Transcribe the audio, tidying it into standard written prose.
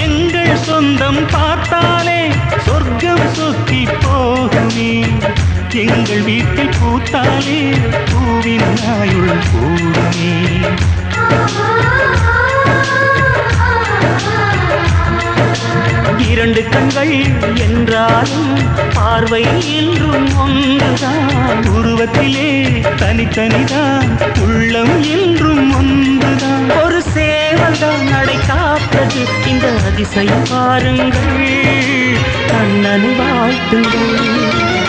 எங்கள் சொந்தம் பார்த்தாலே சொர்க்கம் சொத்தி போகுமே. எங்கள் வீட்டில் பூத்தாலே பூவின் ஆயுள் கூடுமே. இரண்டு கண்கள் என்றாலும் பார்வை என்றும் ஒன்றுதான். உருவத்திலே தனித்தனிதான், உள்ளம் என்றும் ஒன்றுதான். ஒரு சேவல்தான் நடை காத்தது, இந்த அதிசயம் பாருங்கள், கண்ணனை வாழ்த்துங்கள்.